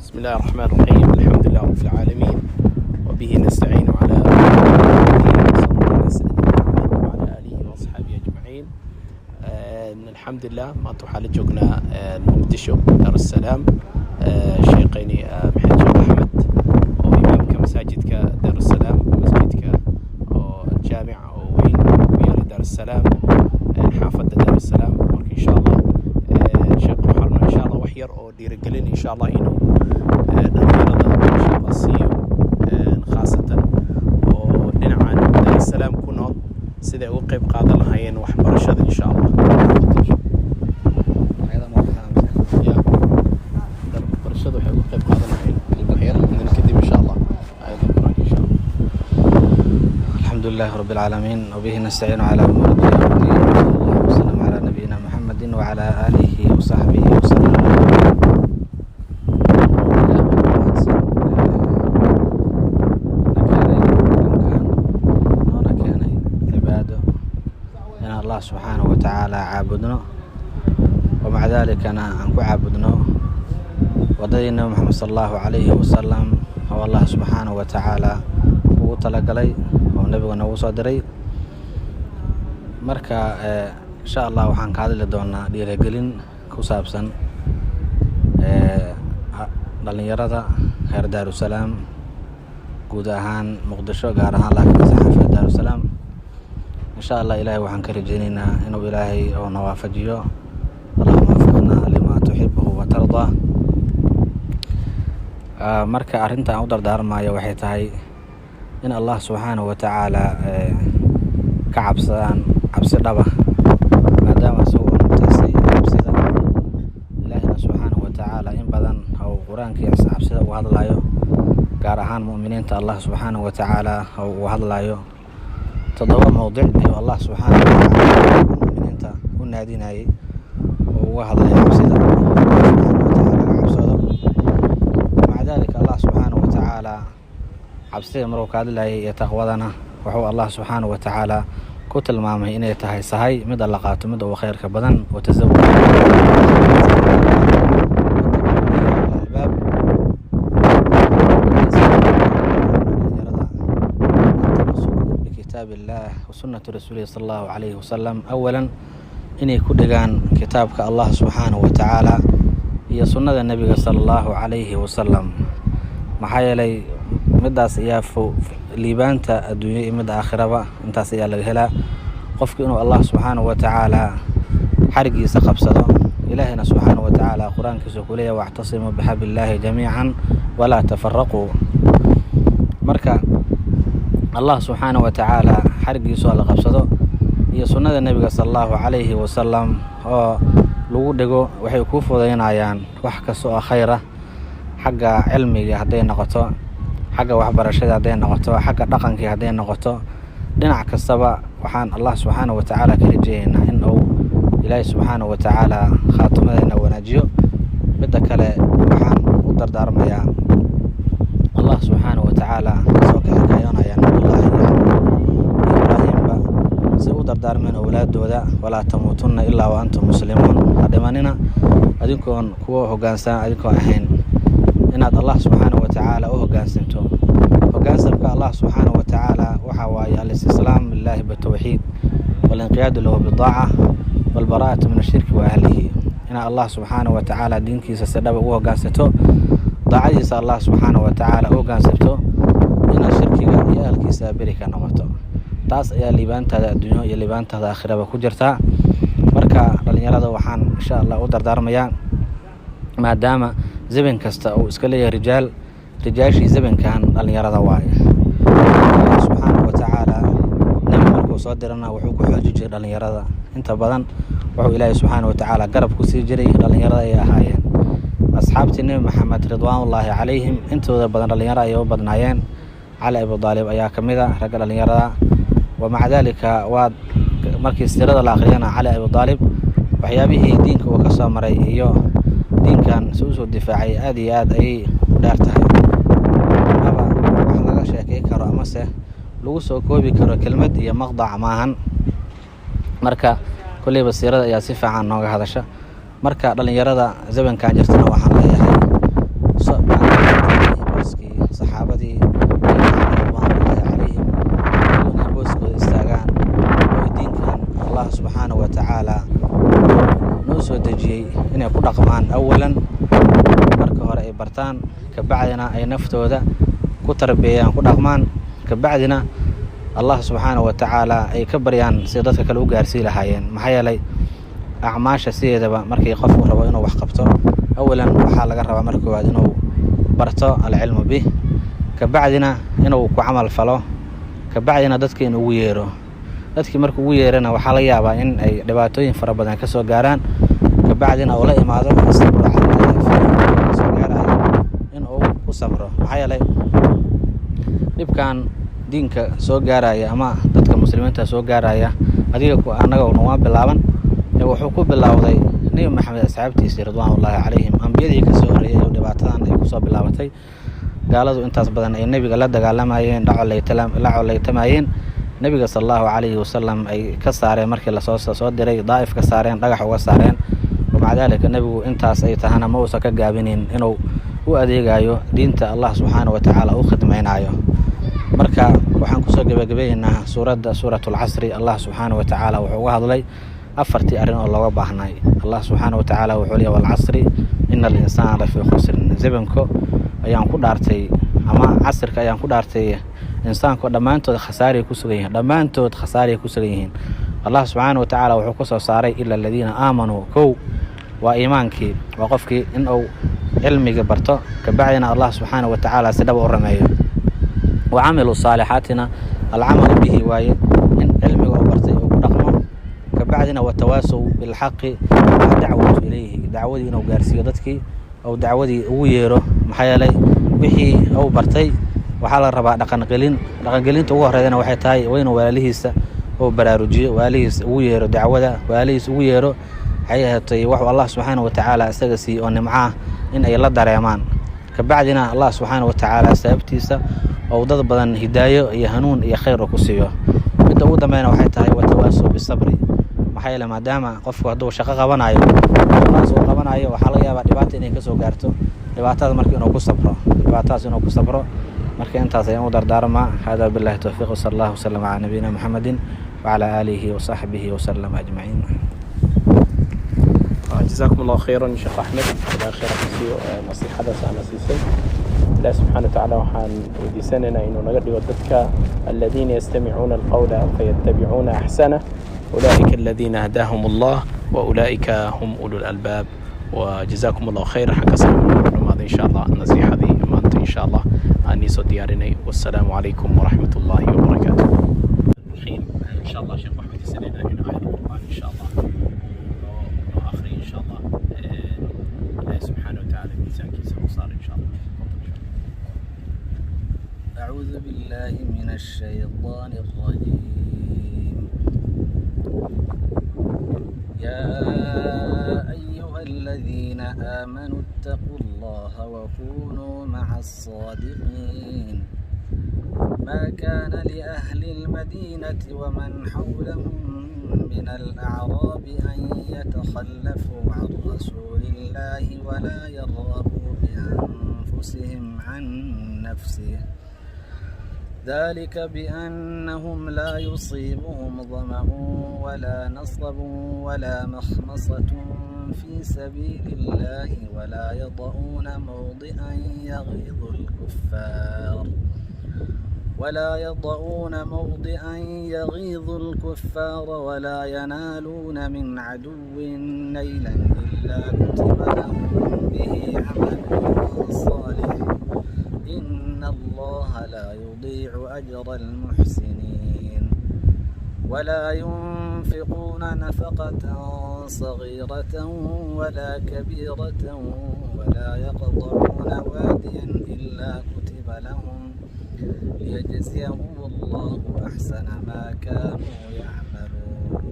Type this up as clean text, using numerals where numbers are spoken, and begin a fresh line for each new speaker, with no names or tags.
بسم الله الرحمن الرحيم. الحمد لله رب العالمين وبه نستعين على وعلى آله وأصحابه أجمعين. الحمد لله ما waxaa joognaa Muqdisho Dar es Salaam sheekayni Maxamed Sheekh Axmed oo imaamka masaajidka Dar es Salaam masjidka oo jaamic oo weyn ku yaala Dar es Salaam xaafadda Dar es Salaam marka insha Allah sheekh waxaan insha Allah wax yar oo dhiirigelin insha Allah inuu dhalinyarada insha Allah siiyo khaasatan oo dhinacan Dar es Salaam ku nool sida ugu qayb qaadan lahaayeen waxbarashada insha Allah.
الحمد لله رب العالمين وبه نستعين على أمور الدنيا والدين. اللهم وسلم على نبينا محمد وعلى آله وصحبه وسلم. عباده إن الله سبحانه وتعالى عابدنا ومع ذلك أنا أنكو عابدنا ودينا محمد صلى الله عليه وسلم هو الله سبحانه وتعالى talagalay oo nabiga nagu soo diray marka insha Allah waxaan ka hadli doonaa dhiirigelin ku saabsan dhalinyarada reer Dar es Salaam guud ahaan Muqdisho gaar ahaan laakiin saxaafada Dar es Salaam insha Allah ilaahay waxaan ka rajaynaynaa inuu ilaahay oo nawaafajiyo Allahumma waffiqna lima tuhibbu wa tarda. Marka arinta aan u dardaarmayo waxay tahay in Allah subhanahu wa ta'ala ka cabsadaan cabsi dhaba maadaama soo mutaasay cabsida Ilaahina subhanahu wa ta'ala in badan oo quraankiisa cabsida u hadlayo gaar ahaan muuminiinta Allah subhanahu wa ta'ala oo u hadlayo toddoba mawduuc iyo Allah subhanahu wa ta'ala muuminiinta u naadinayay oo u hadlayo cabsida cabsado maca dalika Allah subhanahu wa ta'ala cabsida maruu ka hadlayay taqwadana wuxuu Allah subhanahu wa ta'ala ku tilmaamay inay tahay sahay mid la qaato mid oo khayrka badan oo tazawwud albab بكتاب الله وسنة رسوله صلى الله عليه وسلم. أولا إني كدغان كتابك الله سبحانه وتعالى هي سنة النبي صلى الله عليه وسلم maxayelay midaas ayaa liibaanta adduunyo iyo mid aakhiraba intaas ayaa laga helaa qofku inuu Allah subhanahu wa ta'ala xarigiisa qabsado. ilaahina subhanahu wa ta'ala quraankiisa ku leeyahay wa'tasimu bihabillahi jamii'an wala tafarraqu. marka Allah subhanahu wa ta'ala xarigiisa la qabsado iyo sunnada nabiga sallallahu alayhi wa sallam oo lagu dhigo waxay ku fududeynayaan wax kasto oo khayr ah xagga cilmiga haday noqoto xagga waxbarashada haday noqoto xagga dhaqanka haday noqoto dhinac kastaba waxaan Allah subhanahu wa ta'ala ka rajeeynaa in uu Ilaahay subhanahu wa ta'ala khaatimadeena wanaajiyo. midda kale waxaan u dardaarmayaa Allah subhanahu wa ta'ala soo kaxeynaya nabiga Ibrahim si u dardaarmeen awlaadooda wala tamuutunna illa wa antum muslimun hadimanina adinkoon kuwa hoggaansan adinkoon ahayn inaad Allah subhanahu wa ta'ala u hoggaansanto. hoggaansanka Allah subhanahu wa ta'ala waxa waaye al-islaam billahi bitawxiid wal inqiyaad lahu bidaa'a wal baraa'atu min ash-shirki wa ahlihi. ina Allah subhanahu wa ta'ala diinkiisa sadaba u hoggaansanto daacadiisa Allah subhanahu wa ta'ala u hoggaansanto ina shirkiga iyo ahlkiisa bari ka noqoto. taas ayaa liibaantada adduunyo iyo liibaantada aakhiraba ku jirta. marka dhalinyarada waxaan insha Allah u dardaarmayaa maadaama زبن كستا أو إسكالية رجاشي زبن كان dhalinyarada waaye Allah subhanahu wa ta'ala nabi markuu soo dirana wuxuu ku xoojiyay dhalinyarada inta badan wuxuu Ilaahay subhanahu wa ta'ala garab ku sii jiray dhalinyarada ay ahaayeen asxaabtii nabi Muhammad ridwaanullaahi calayhim intooda badan dhalinyaro ay u badnaayeen. Ali ibn Talib ayaa kamid ah rag dhalinyarada wa maca dalika waa markii sirada la akhriyana Ali ibn Talib waxyaabihii diinka uu ka soo maray iyo dinkan soo difaacay aad iyo aad ay u dhaartahay aba wax laga sheekay karo ama se lagu soo koobi karo kelmad iyo maqdac maahan. marka kulli basiirada ayaa si fiican nooga hadasha. marka dhalinyarada zamankan jirtana waxaan leeyahay bartaan, kabacdina ay naftooda ku tarbiyeeyaan, ku dhaqmaan, kabacdina Allah subxaanahu wa tacaala ay ka baryaan sida dadka kale u gaarsii lahaayeen. maxaa yeelay acmaasha sideedaba markii qofku rabo inuu wax qabto, awalan waxaa laga rabaa marka koowaad inuu barto alcilmu bih, kabacdina inuu ku camal falo, kabacdina dadka inuu ugu yeero. dadkii markuu ugu yeerana waxaa laga yaabaa in ay dhibaatooyin fara badan ka soo gaaraan, kabacdina uu la imaado sabro soo gaarayo in uu ku sabro. maxaa yeelay dhibkan diinka soo gaaraya ama dadka muslimiinta soo gaaraya adiga anaga waa bilaaban, wuxuu ku bilowday nabi maxamed asxaabtiisii ridwaanullaahi calayhim, ambiyadii ka soo horreeyay oo dhibaatadan ay kusoo bilaabatay. gaaladu intaas badan ay nebiga la dagaalamayeen, la coleytamayeen, nebiga sala allahu calayhi wasalam ay ka saareen markii lasoo diray daa'if ka saareen, dhagax uga saareen. wamaca daalika nebigu intaas ay tahana ma uusan ka gaabinin inuu u adeegayo diinta Allah subxaanahu wa tacaala u khidmaynayo. marka waxaan kusoo gabagabeeynaa suuratul casri. Allah subxaanahu wa tacaala wuxuu uga hadlay afartii arrin oo looga baahnay. Allah subxaanahu wa tacaala wuxuu leeyahay wal casri ina al-insaana lafii khusrin. zamanko ayaan ku dhaartay ama casirka ayaan ku dhaartay, insaanku dhammaantood khasaarey ku sugan yihiin. Allah subxaanahu wa tacaala wuxuu ku soo saaray ila aladiina aamanuu. kow waa iimaankii, waa qofkii in uu cilmiga barto, kabacdina Allah subxaanahu wa tacaala si dhab u rameeyo. وعملوا صالحاتنا العمل به واي إن علمي وبرتي ودقمه، كبعدنا وتواصوا بالحق والدعوة إليه. دعودي إنه جارسي ضدك أو دعودي ويره محيالي وحي أو برتي وحال الربع دقن قلين توه ردنا وحيتاي وين واليهس أو براروجي واليهس ويره دعوة واليهس ويره حياتي وحو الله سبحانه وتعالى استجسي أن معاه إن يلا دريمان. كبعدنا الله سبحانه وتعالى سبتيسا oo dad badan hidaayo iyo hanuun iyo khayr ku siiyo. midda ugu dambeeyna waxay tahay watawaaso bisabri. maxaa yeelay maadaama qofku hadduu shaqo qabanayo waxaa laga yaabaa dhibaato inay ka soo gaarto, dhibaatada markii inuu ku sabro. marka intaas ayaan u dardaarmaa. hada billahi tawfiiq, sallallahu wasallam ala nabiyina muhammadin wa ala alihi wa sahbihi wa sallam ajma'in.
جزاكم الله خيرا شيخ أحمد. الله خير نصيحة أنا سيسي. الله سبحانه وتعالى وحان وديساننا إنه نقدر وددك الذين يستمعون القول فيتبعون أحسنه أولئك الذين هداهم الله وأولئك هم أولو الألباب. وجزاكم الله خير. حكى سلام هذا إن شاء الله النصيحة هذه ما أنت إن شاء الله أنيسو ديارني. والسلام عليكم ورحمة الله وبركاته. الحين إن شاء الله شيخ أحمد يسألنا هنا آية القرآن إن شاء الله وآخرين إن شاء الله. الله سبحانه وتعالى ميزان كيس وصار إن شاء الله.
أعوذ بالله من الشيطان الرجيم. يا أيها الذين آمنوا اتقوا الله وكونوا مع الصادقين. ما كان لأهل المدينة ومن حولهم من الأعراب أن يتخلفوا عن رسول الله ولا يرغبوا بأنفسهم عن نفسه، ذلك بأنهم لا يصيبهم ظمأ ولا نصب ولا مخمصة في سبيل الله ولا يطؤون موطئا يغيظ الكفار ولا ينالون من عدو نيلا إلا كتب لهم به عمل صالح إن الله لا يضيع أجر المحسنين. ولا ينفقون نفقة صغيرة ولا كبيرة ولا يقطعون واديا إلا كتب لهم ليجزيهم الله أحسن ما كانوا يعملون.